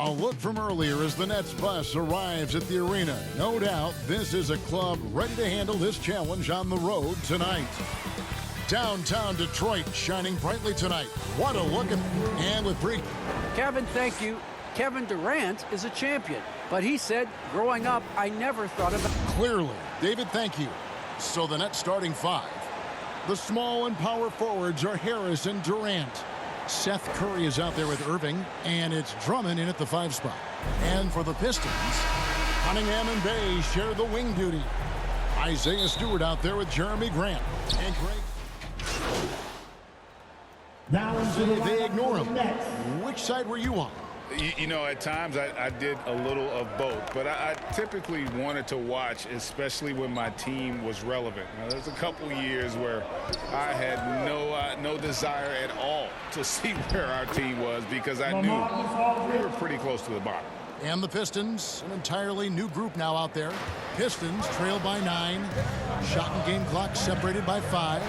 A look from earlier as the Nets bus arrives at the arena. No doubt this is a club ready to handle this challenge on the road tonight. Downtown Detroit shining brightly tonight. What a look at, and with pre. Kevin, thank you. Kevin Durant is a champion, but he said, growing up, I never thought about. Clearly, David, thank you. So the Nets starting five. The small and power forwards are Harris and Durant. Seth Curry is out there with Irving, and it's Drummond in at the 5 spot. And for the Pistons, Cunningham and Bay share the wing duty. Isaiah Stewart out there with Jeremy Grant. And Now they ignore him. Which side were you on? You know, at times I did a little of both, but I typically wanted to watch, especially when my team was relevant. Now, there's a couple years where I had no desire at all to see where our team was because I knew we were pretty close to the bottom. And the Pistons, an entirely new group now out there. Pistons trail by 9. Shot and game clock separated by 5.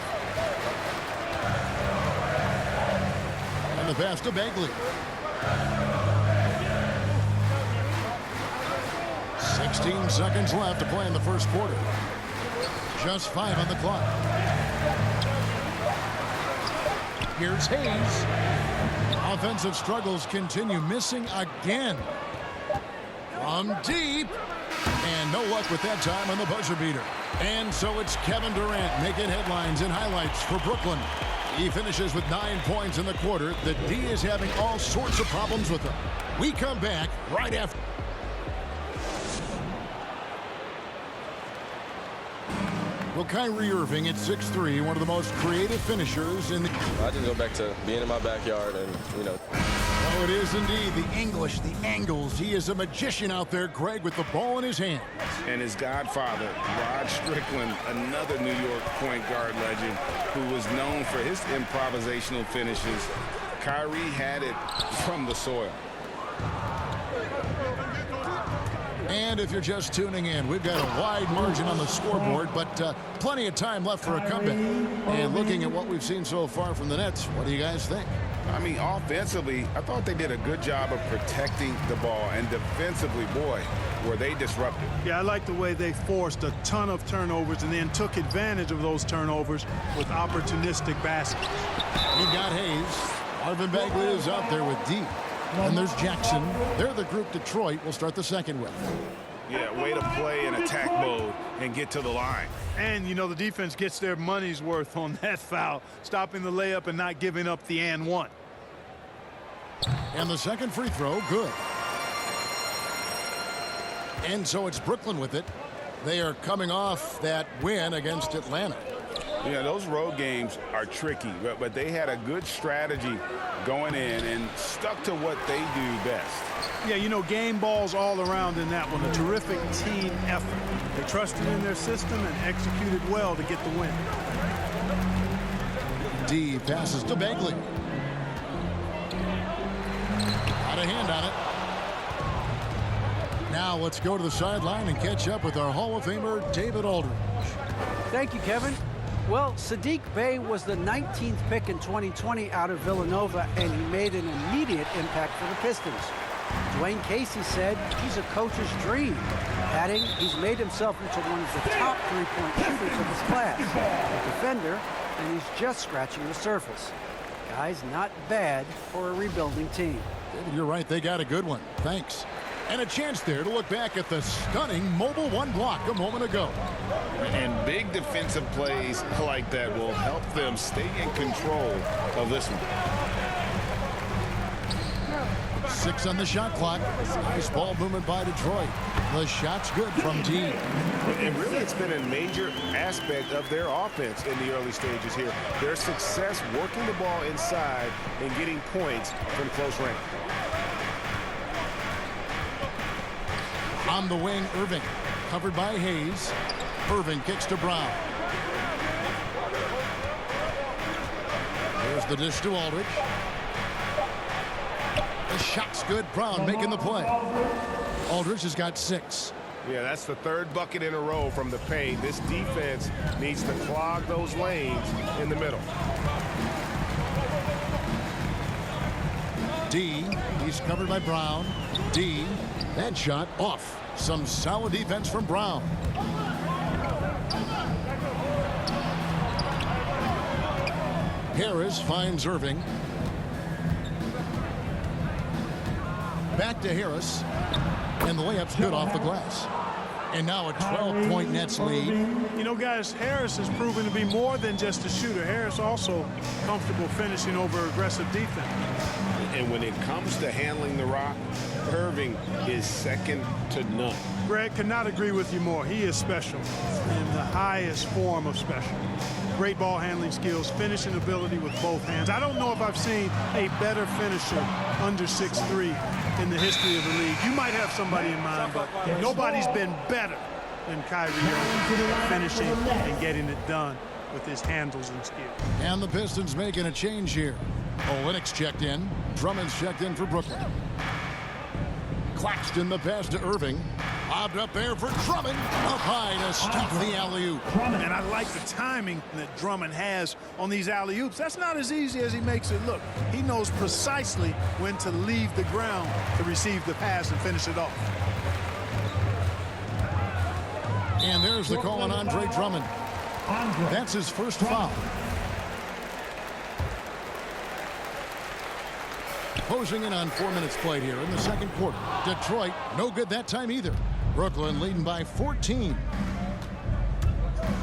And the pass to Bagley. 16 seconds left to play in the first quarter. Just 5 on the clock. Here's Hayes. Offensive struggles continue, missing again. From deep. And no luck with that time on the buzzer beater. And so it's Kevin Durant making headlines and highlights for Brooklyn. He finishes with 9 points in the quarter. The D is having all sorts of problems with him. We come back right after. Well, Kyrie Irving at 6'3", one of the most creative finishers in the... I just go back to being in my backyard and, Oh, it is indeed. The English, the angles. He is a magician out there, Greg, with the ball in his hand. And his godfather, Rod Strickland, another New York point guard legend who was known for his improvisational finishes. Kyrie had it from the soil. And if you're just tuning in, we've got a wide margin on the scoreboard, but plenty of time left for a comeback. And looking at what we've seen so far from the Nets, what do you guys think? I mean, offensively, I thought they did a good job of protecting the ball. And defensively, boy, were they disruptive. Yeah, I like the way they forced a ton of turnovers and then took advantage of those turnovers with opportunistic baskets. You've got Hayes. Marvin Bagley is out there with D. And there's Jackson. They're the group Detroit will start the second with. Yeah, way to play in attack mode and get to the line. And, the defense gets their money's worth on that foul, stopping the layup and not giving up the and one. And the second free throw, good. And so it's Brooklyn with it. They are coming off that win against Atlanta. Yeah, those road games are tricky, but they had a good strategy going in and stuck to what they do best. Yeah, game balls all around in that one. A terrific team effort. They trusted in their system and executed well to get the win. D passes to Bagley. Out of hand on it. Now let's go to the sideline and catch up with our Hall of Famer, David Aldridge. Thank you, Kevin. Well, Saddiq Bey was the 19th pick in 2020 out of Villanova, and he made an immediate impact for the Pistons. Dwayne Casey said he's a coach's dream, adding he's made himself into one of the top three-point shooters of his class, a defender, and he's just scratching the surface. Guy's not bad for a rebuilding team. David, you're right. They got a good one. Thanks. And a chance there to look back at the stunning Mobile One block a moment ago. And big defensive plays like that will help them stay in control of this one. 6 on the shot clock. Nice ball movement by Detroit. The shot's good from D. And really, it's been a major aspect of their offense in the early stages here. Their success working the ball inside and getting points from close range. On the wing, Irving. Covered by Hayes. Irving kicks to Brown. There's the dish to Aldridge. The shot's good. Brown making the play. Aldridge has got 6. Yeah, that's the third bucket in a row from the paint. This defense needs to clog those lanes in the middle. D, he's covered by Brown. D, that shot off. Some solid defense from Brown. Harris finds Irving. Back to Harris. And the layup's good off the glass. And now a 12-point Nets lead. You know, guys, Harris has proven to be more than just a shooter. Harris also comfortable finishing over aggressive defense. And when it comes to handling the rock, Irving is second to none. Greg, could not agree with you more. He is special in the highest form of special. Great ball handling skills, finishing ability with both hands. I don't know if I've seen a better finisher under 6'3" in the history of the league. You might have somebody in mind, but nobody's been better than Kyrie Irving, finishing and getting it done with his handles and skill. And the Pistons making a change here. Olynyk's checked in. Drummond's checked in for Brooklyn. Claxton the pass to Irving. Lobbed up there for Drummond. Up high to stop the alley-oop. And I like the timing that Drummond has on these alley-oops. That's not as easy as he makes it look. He knows precisely when to leave the ground to receive the pass and finish it off. And there's the call on Andre Drummond. That's his first foul. Closing in on 4 minutes played here in the second quarter. Detroit, no good that time either. Brooklyn leading by 14.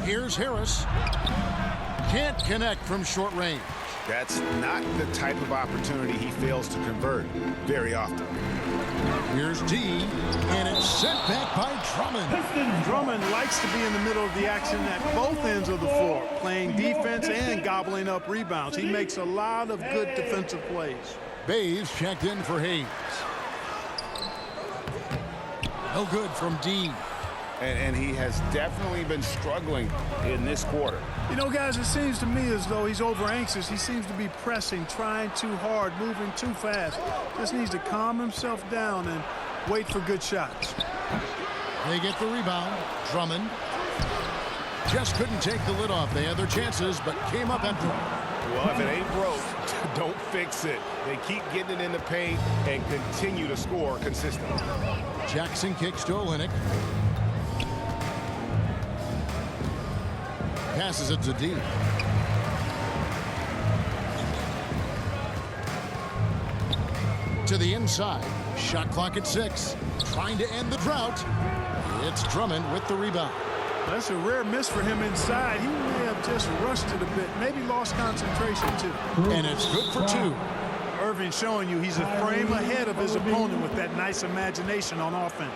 Here's Harris. Can't connect from short range. That's not the type of opportunity he fails to convert very often. Here's D, and it's sent back by Drummond. Drummond likes to be in the middle of the action at both ends of the floor, playing defense and gobbling up rebounds. He makes a lot of good defensive plays. Bays checked in for Hayes. No good from D. And he has definitely been struggling in this quarter. You know, guys, it seems to me as though he's over anxious. He seems to be pressing, trying too hard, moving too fast. Just needs to calm himself down and wait for good shots. They get the rebound. Drummond just couldn't take the lid off. They had their chances, but came up empty. Well, if it ain't broke, don't fix it. They keep getting it in the paint and continue to score consistently. Jackson kicks to Olynyk. Passes it to D. To the inside. Shot clock at 6. Trying to end the drought. It's Drummond with the rebound. That's a rare miss for him inside. He may have just rushed it a bit, maybe lost concentration too. And it's good for 2. Irving showing you he's a frame ahead of his opponent with that nice imagination on offense.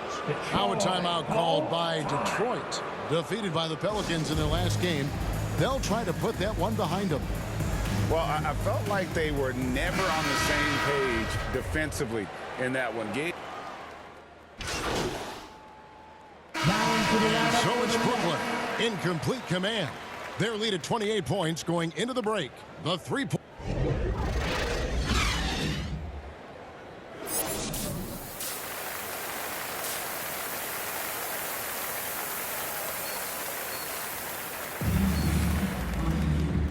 Now a timeout called by Detroit. Defeated by the Pelicans in their last game. They'll try to put that one behind them. Well, I felt like they were never on the same page defensively in that one game. So it's Brooklyn in complete command. Their lead at 28 points going into the break. The 3-point.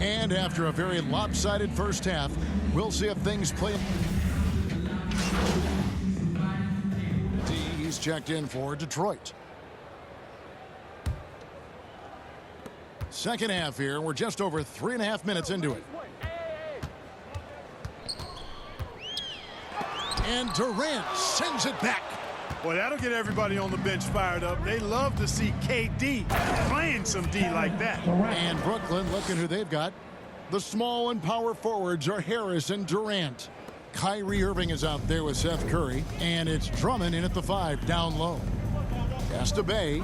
And after a very lopsided first half, we'll see if things play. He's checked in for Detroit. Second half here. We're just over 3.5 minutes into it. And Durant sends it back. Well, that'll get everybody on the bench fired up. They love to see KD playing some D like that. And Brooklyn, looking who they've got. The small and power forwards are Harris and Durant. Kyrie Irving is out there with Seth Curry. And it's Drummond in at the 5, down low. Pass to Bey.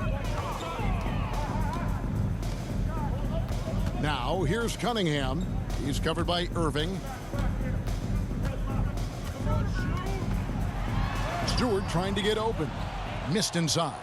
Now, here's Cunningham. He's covered by Irving. Stewart trying to get open. Missed inside.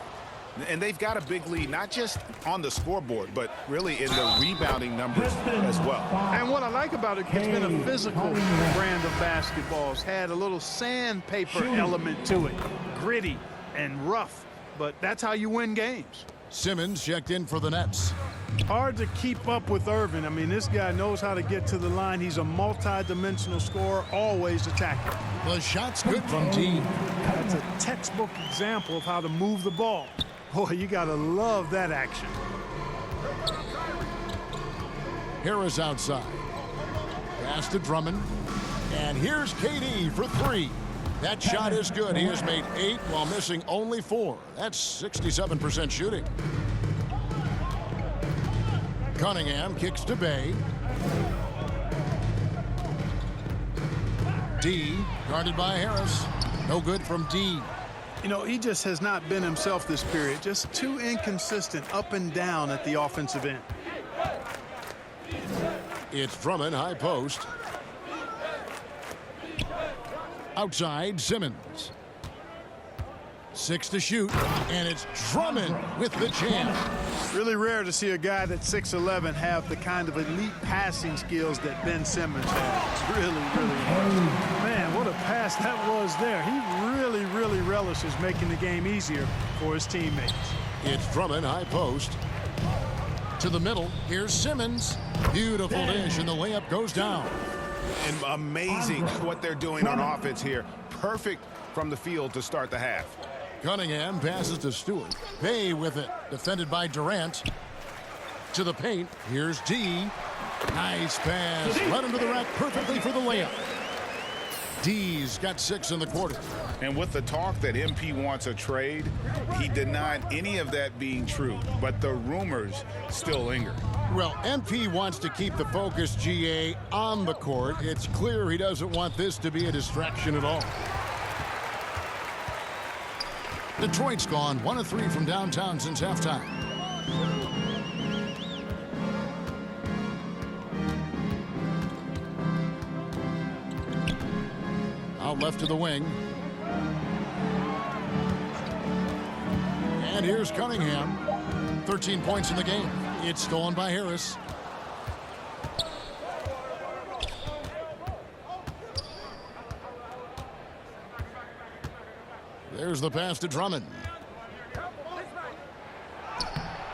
And they've got a big lead, not just on the scoreboard, but really in the rebounding numbers as well. And what I like about it, it's been a physical brand of basketball. It's had a little sandpaper element to it. Gritty and rough, but that's how you win games. Simmons checked in for the Nets. Hard to keep up with Irving. I mean, this guy knows how to get to the line. He's a multi-dimensional scorer, always attacking. The shot's good from D. That's a textbook example of how to move the ball. Boy, you got to love that action. Harris outside. Pass to Drummond. And here's KD for three. That shot is good. He has made 8 while missing only 4. That's 67% shooting. Cunningham kicks to Bey. D guarded by Harris. No good from D. You know, he just has not been himself this period. Just too inconsistent up and down at the offensive end. It's Drummond, high post. Outside, Simmons. 6 to shoot, and it's Drummond with the jam. Really rare to see a guy that's 6'11" have the kind of elite passing skills that Ben Simmons has. Really impressive. Man, what a pass that was there. He really relishes making the game easier for his teammates. It's Drummond, high post. To the middle, here's Simmons. Beautiful dish, and the layup goes down. And amazing what they're doing on offense here. Perfect from the field to start the half. Cunningham passes to Stewart. Bey with it, defended by Durant. To the paint, here's D. Nice pass, led him to the rack perfectly for the layup. D's got 6 in the quarter. And with the talk that MP wants a trade, he denied any of that being true. But the rumors still linger. Well, MP wants to keep the focus, GA, on the court. It's clear he doesn't want this to be a distraction at all. Detroit's gone 1 of 3 from downtown since halftime. Out left to the wing. And here's Cunningham. 13 points in the game. It's stolen by Harris. There's the pass to Drummond.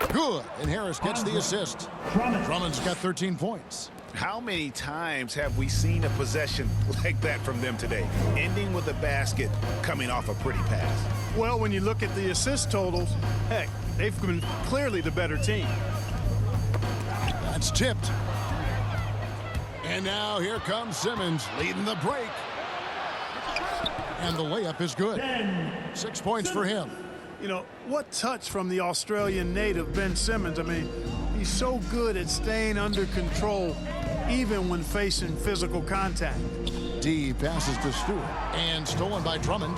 Good, and Harris gets the assist. Drummond's got 13 points. How many times have we seen a possession like that from them today, ending with a basket coming off a pretty pass? Well, when you look at the assist totals, heck, they've been clearly the better team. That's tipped. And now here comes Simmons leading the break. And the layup is good. 6 points for him. You know, what touch from the Australian native, Ben Simmons. I mean, he's so good at staying under control, even when facing physical contact. D passes to Stewart. And stolen by Drummond.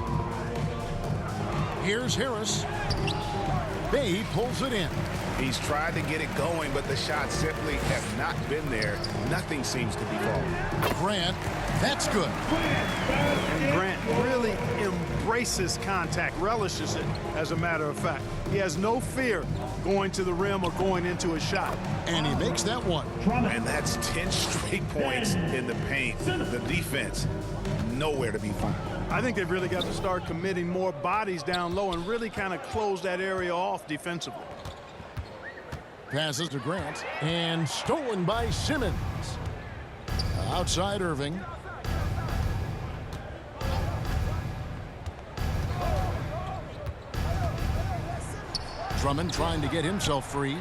Here's Harris. Bey pulls it in. He's tried to get it going, but the shots simply have not been there. Nothing seems to be falling. Grant, that's good. And Grant really embraces contact, relishes it, as a matter of fact. He has no fear going to the rim or going into a shot. And he makes that one. And that's 10 straight points in the paint. The defense, nowhere to be found. I think they've really got to start committing more bodies down low and really kind of close that area off defensively. Passes to Grant. And stolen by Simmons. Outside Irving. Drummond trying to get himself free.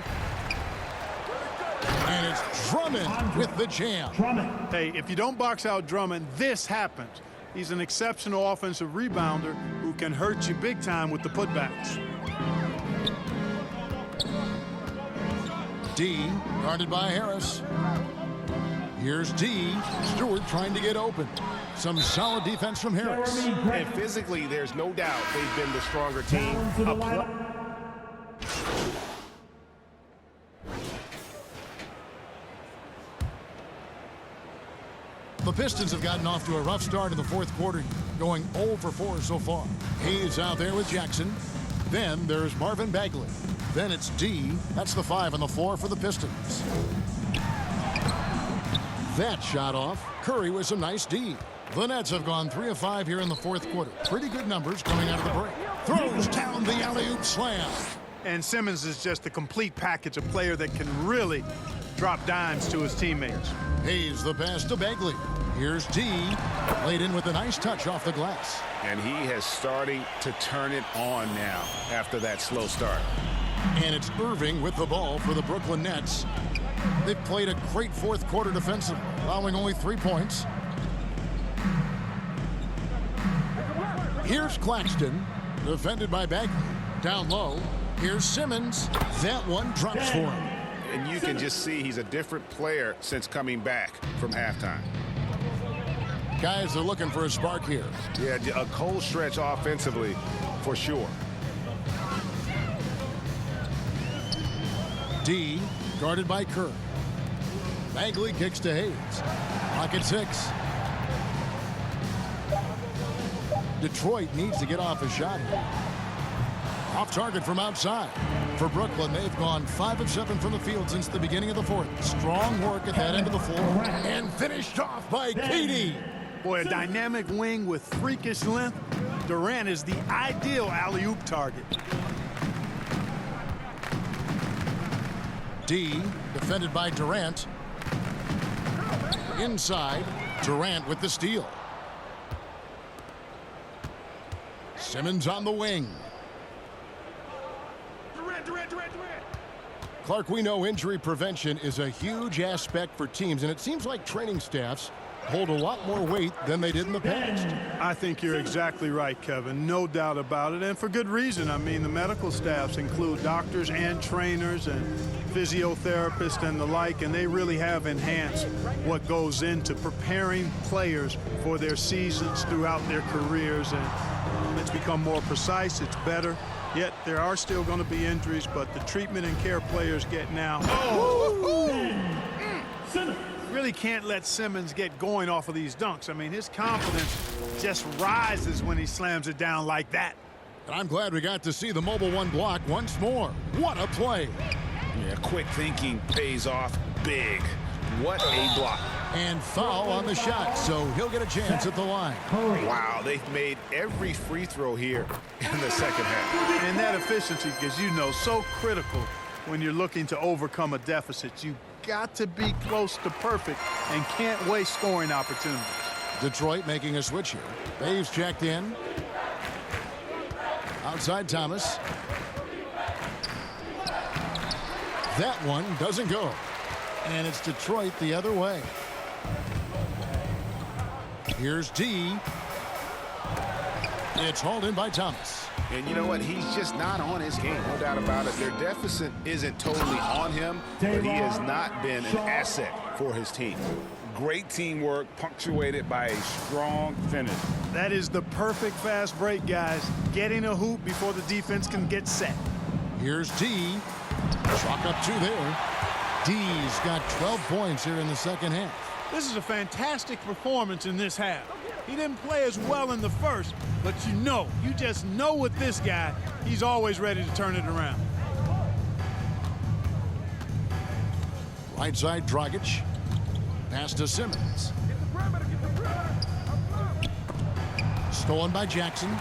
And it's Drummond with the jam. Hey, if you don't box out Drummond, this happens. He's an exceptional offensive rebounder who can hurt you big time with the putbacks. D guarded by Harris. Here's D. Stewart trying to get open. Some solid defense from Harris. And physically, there's no doubt they've been the stronger team. The Pistons have gotten off to a rough start in the fourth quarter, going 0 for 4 so far. He's out there with Jackson. Then there's Marvin Bagley. Then it's D. That's the 5 on the floor for the Pistons. That shot off. Curry with some nice D. The Nets have gone 3 of 5 here in the fourth quarter. Pretty good numbers coming out of the break. Throws down the alley-oop slam. And Simmons is just a complete package, a player that can really drop dimes to his teammates. Hayes the pass to Bagley. Here's D. Laid in with a nice touch off the glass. And he has starting to turn it on now after that slow start. And it's Irving with the ball for the Brooklyn Nets. They've played a great fourth quarter defensively, allowing only 3 points. Here's Claxton, defended by Bagley. Down low, here's Simmons. That one drops for him. And you can just see he's a different player since coming back from halftime. Guys are looking for a spark here. Yeah, a cold stretch offensively for sure. D, guarded by Kerr. Bagley kicks to Hayes. Pocket 6. Detroit needs to get off a shot here. Off target from outside. For Brooklyn, they've gone 5 of 7 from the field since the beginning of the fourth. Strong work at that end of the floor. And finished off by KD. Boy, a dynamic wing with freakish length. Durant is the ideal alley-oop target. D, defended by Durant. Inside, Durant with the steal. Simmons on the wing. Clark, we know injury prevention is a huge aspect for teams, and it seems like training staffs hold a lot more weight than they did in the past. I think you're exactly right, Kevin. No doubt about it, and for good reason. I mean, the medical staffs include doctors and trainers and physiotherapists and the like, and they really have enhanced what goes into preparing players for their seasons throughout their careers, and it's become more precise, it's better. Yet there are still going to be injuries, but the treatment and care players get now. Really can't let Simmons get going off of these dunks. I mean, his confidence just rises when he slams it down like that. And I'm glad we got to see the Mobile One block once more. What a play. Yeah, quick thinking pays off big. What a block. And foul on the shot, so he'll get a chance at the line. Wow, they've made every free throw here in the second half. And that efficiency, because you know, so critical when you're looking to overcome a deficit. You got to be close to perfect and can't waste scoring opportunities. Detroit making a switch here. Baves checked in. Outside Thomas. That one doesn't go. And it's Detroit the other way. Here's D. It's hauled in by Thomas. And you know what? He's just not on his game, no doubt about it. Their deficit isn't totally on him, but he has not been an asset for his team. Great teamwork punctuated by a strong finish. That is the perfect fast break, guys. Getting a hoop before the defense can get set. Here's D. Chalk up 2 there. D's got 12 points here in the second half. This is a fantastic performance in this half. He didn't play as well in the first, but you just know with this guy, he's always ready to turn it around. Right side, Dragic. Pass to Simmons. Stolen by Jackson.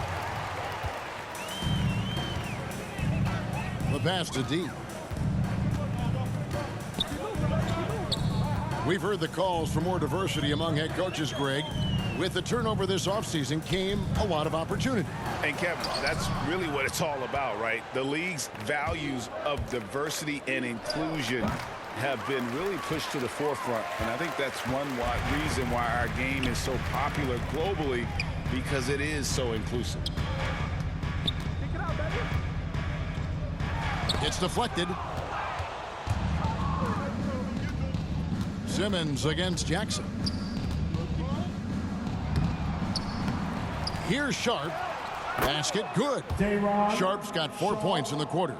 The pass to D. We've heard the calls for more diversity among head coaches, Greg. With the turnover this offseason came a lot of opportunity. And Kevin, that's really what it's all about, right? The league's values of diversity and inclusion have been really pushed to the forefront. And I think that's one reason why our game is so popular globally, because it is so inclusive. It's deflected. Simmons against Jackson. Here's Sharp. Basket good. Sharp's got 4 points in the quarter.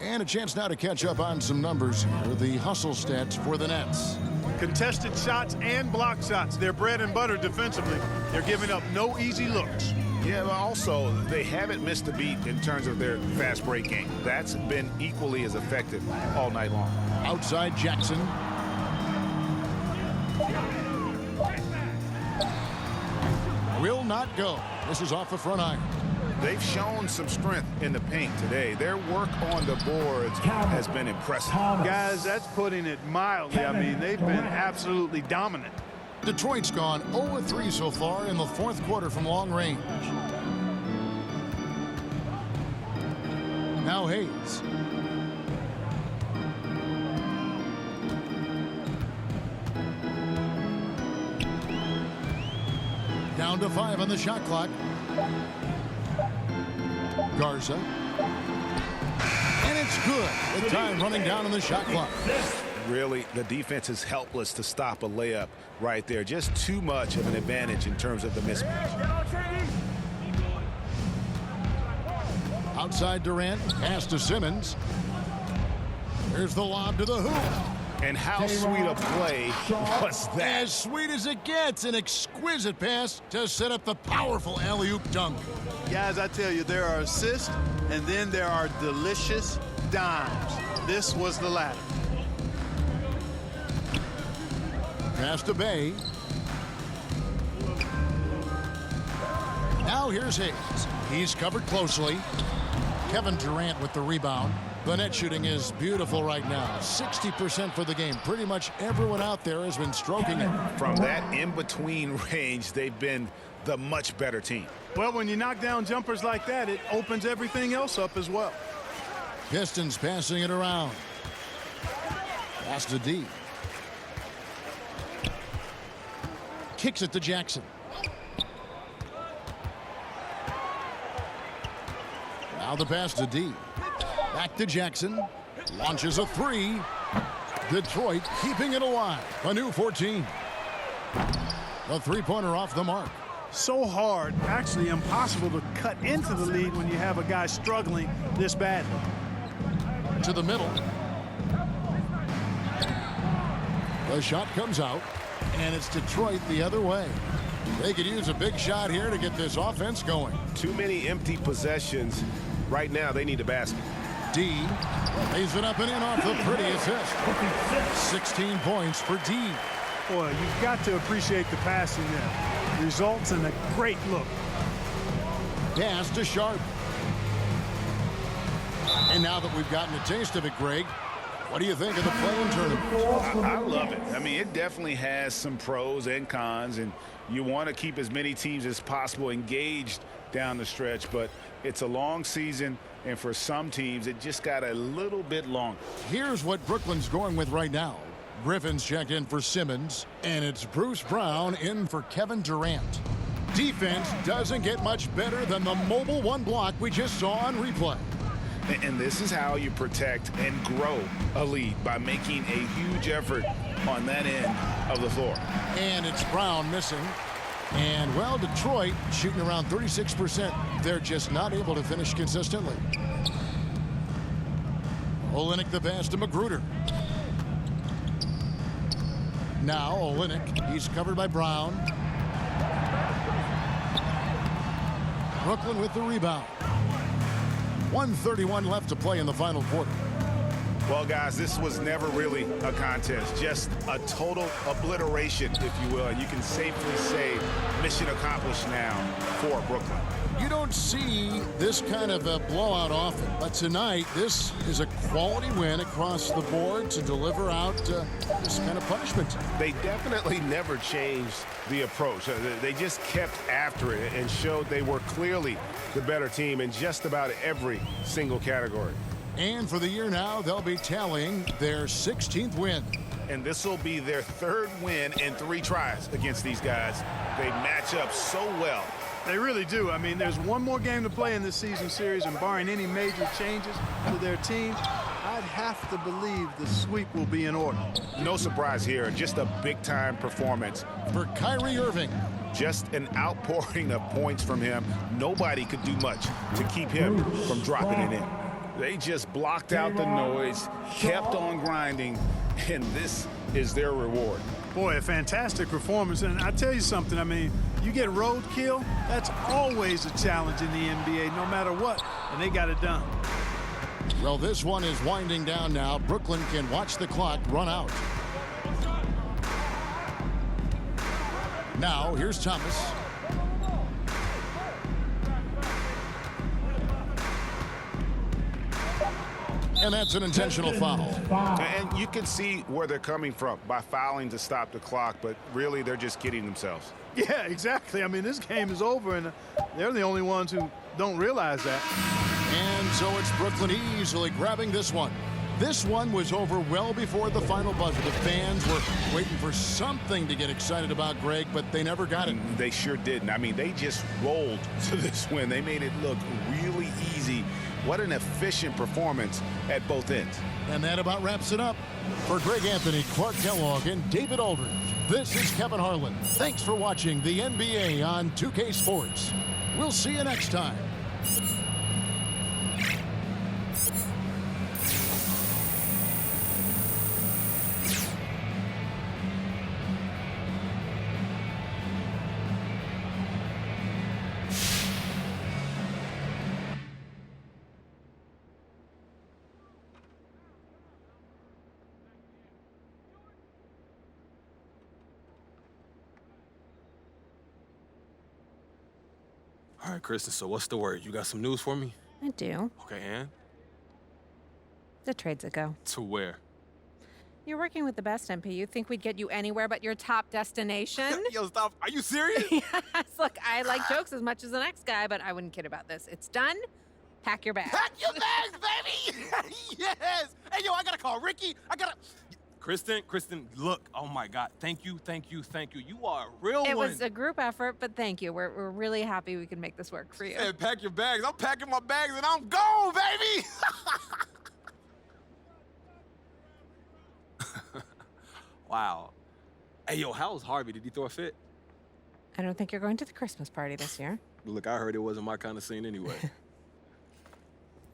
And a chance now to catch up on some numbers here. The hustle stats for the Nets. Contested shots and block shots. They're bread and butter defensively. They're giving up no easy looks. Yeah, but also they haven't missed a beat in terms of their fast break game. That's been equally as effective all night long. Outside Jackson. Will not go. This is off the front iron. they've shown some strength in the paint today. Their work on the boards has been impressive. Guys, that's putting it mildly. I mean, they've been absolutely dominant. Detroit's gone 0-3 so far in the fourth quarter from long range. Now Hayes. Down to 5 on the shot clock. Garza. And it's good with time running down on the shot clock. Really, the defense is helpless to stop a layup right there. Just too much of an advantage in terms of the mismatch. Outside Durant, pass to Simmons. Here's the lob to the hoop. And how sweet a play was that? As sweet as it gets, an exquisite pass to set up the powerful alley-oop dunk. Guys, I tell you, there are assists, and then there are delicious dimes. This was the latter. Pass to Bay. Now here's Hayes. He's covered closely. Kevin Durant with the rebound. The net shooting is beautiful right now. 60% for the game. Pretty much everyone out there has been stroking it. From that in-between range, they've been the much better team. Well, when you knock down jumpers like that, it opens everything else up as well. Pistons passing it around. Pass to D. Kicks it to Jackson. Now the pass to D. Back to Jackson. Launches a three. Detroit keeping it alive. A new 14. A three-pointer off the mark. So hard, actually impossible to cut into the lead when you have a guy struggling this badly. To the middle. The shot comes out, and it's Detroit the other way. They could use a big shot here to get this offense going. Too many empty possessions. Right now, they need a basket. D lays it up and in off the pretty assist. 16 points for D. Boy, you've got to appreciate the passing there. Results in a great look. Pass to Sharp. And now that we've gotten a taste of it, Greg, what do you think of the play-in tournament? I love it. I mean, it definitely has some pros and cons, and you want to keep as many teams as possible engaged down the stretch, but it's a long season, and for some teams, it just got a little bit longer. Here's what Brooklyn's going with right now. Griffin's checked in for Simmons, and it's Bruce Brown in for Kevin Durant. Defense doesn't get much better than the mobile one block we just saw on replay. And this is how you protect and grow a lead, by making a huge effort on that end of the floor. And it's Brown missing. And, well, Detroit shooting around 36%. They're just not able to finish consistently. Olynyk the pass to Magruder. Now Olynyk, he's covered by Brown. Brooklyn with the rebound. 1:31 left to play in the final quarter. Well, guys, this was never really a contest, just a total obliteration, if you will. And you can safely say mission accomplished now for Brooklyn. You don't see this kind of a blowout often, but tonight this is a quality win across the board to deliver out this kind of punishment. They definitely never changed the approach. They just kept after it and showed they were clearly the better team in just about every single category. And for the year now, they'll be tallying their 16th win. And this will be their third win in 3 tries against these guys. They match up so well. They really do. I mean, there's one more game to play in this season series, and barring any major changes to their teams, I'd have to believe the sweep will be in order. No surprise here, just a big-time performance For Kyrie Irving. Just an outpouring of points from him. Nobody could do much to keep him from dropping it in. They just blocked out the noise, kept on grinding, and this is their reward. Boy, a fantastic performance. And I tell you something, I mean, you get roadkill, that's always a challenge in the NBA, no matter what, and they got it done. Well, this one is winding down now. Brooklyn can watch the clock run out. Now, here's Thomas. And that's an intentional foul. And you can see where they're coming from by fouling to stop the clock, but really they're just kidding themselves. Yeah, exactly. I mean, this game is over, and they're the only ones who don't realize that. And so it's Brooklyn easily grabbing this one. This one was over well before the final buzzer. The fans were waiting for something to get excited about, Greg, but they never got it. They sure didn't. I mean, they just rolled to this win. They made it look really easy. What an efficient performance at both ends. And that about wraps it up. For Greg Anthony, Clark Kellogg, and David Aldridge, this is Kevin Harlan. Thanks for watching the NBA on 2K Sports. We'll see you next time. All right, Kristen, so what's the word? You got some news for me? I do. Okay, and? The trade's a go. To where? You're working with the best, MP. You'd think we'd get you anywhere but your top destination? Yo, stop. Are you serious? Yes. Look, I like jokes as much as the next guy, but I wouldn't kid about this. It's done. Pack your bags. Pack your bags, baby! Yes! Hey, yo, I gotta call Ricky. Kristen, look. Oh, my God. Thank you. You are a real one. It was a group effort, but thank you. We're really happy we can make this work for you. Hey, pack your bags. I'm packing my bags, and I'm gone, baby! Wow. Hey, yo, how's Harvey? Did he throw a fit? I don't think you're going to the Christmas party this year. Look, I heard it wasn't my kind of scene anyway.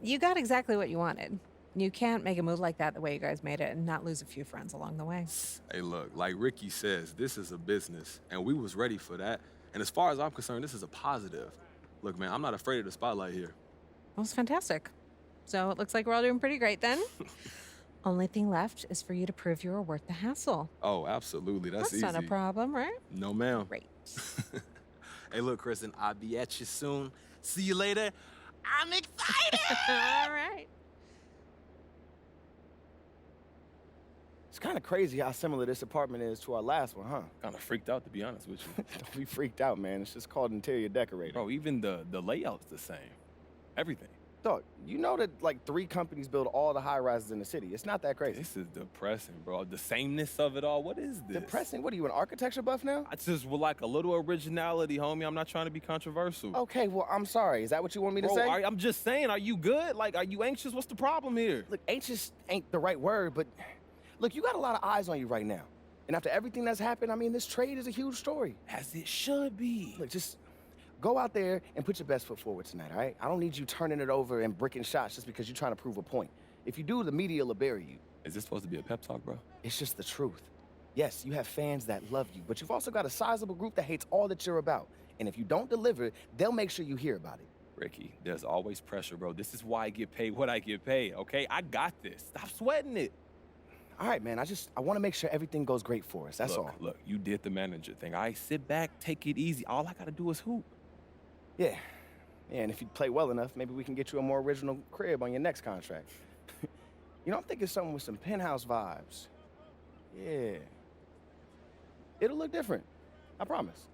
You got exactly what you wanted. You can't make a move like that the way you guys made it and not lose a few friends along the way. Hey, look, like Ricky says, this is a business, and we was ready for that. And as far as I'm concerned, this is a positive. Look, man, I'm not afraid of the spotlight here. Well, it's fantastic. So it looks like we're all doing pretty great then. Only thing left is for you to prove you were worth the hassle. Oh, absolutely. That's easy. Not a problem, right? No, ma'am. Great. Hey, look, Kristen, I'll be at you soon. See you later. I'm excited! All right. It's kind of crazy how similar this apartment is to our last one, huh? Kind of freaked out, to be honest with you. Don't be freaked out, man. It's just called interior decorating. Bro, even the layout's the same. Everything. Dog, you know that like 3 companies build all the high-rises in the city. It's not that crazy. This is depressing, bro. The sameness of it all. What is this? Depressing? What are you, an architecture buff now? I just would like a little originality, homie. I'm not trying to be controversial. Okay, well, I'm sorry. Is that what you want me to Bro, say? I'm just saying, are you good? Like, are you anxious? What's the problem here? Look, anxious ain't the right word, but look, you got a lot of eyes on you right now. And after everything that's happened, I mean, this trade is a huge story. As it should be. Look, just go out there and put your best foot forward tonight, all right? I don't need you turning it over and bricking shots just because you're trying to prove a point. If you do, the media will bury you. Is this supposed to be a pep talk, bro? It's just the truth. Yes, you have fans that love you, but you've also got a sizable group that hates all that you're about. And if you don't deliver, they'll make sure you hear about it. Ricky, there's always pressure, bro. This is why I get paid what I get paid, okay? I got this. Stop sweating it. All right, man, I want to make sure everything goes great for us, that's all. Look, you did the manager thing. All right, sit back, take it easy. All I got to do is hoop. Yeah, and if you play well enough, maybe we can get you a more original crib on your next contract. You know, I'm thinking something with some penthouse vibes. Yeah. It'll look different, I promise.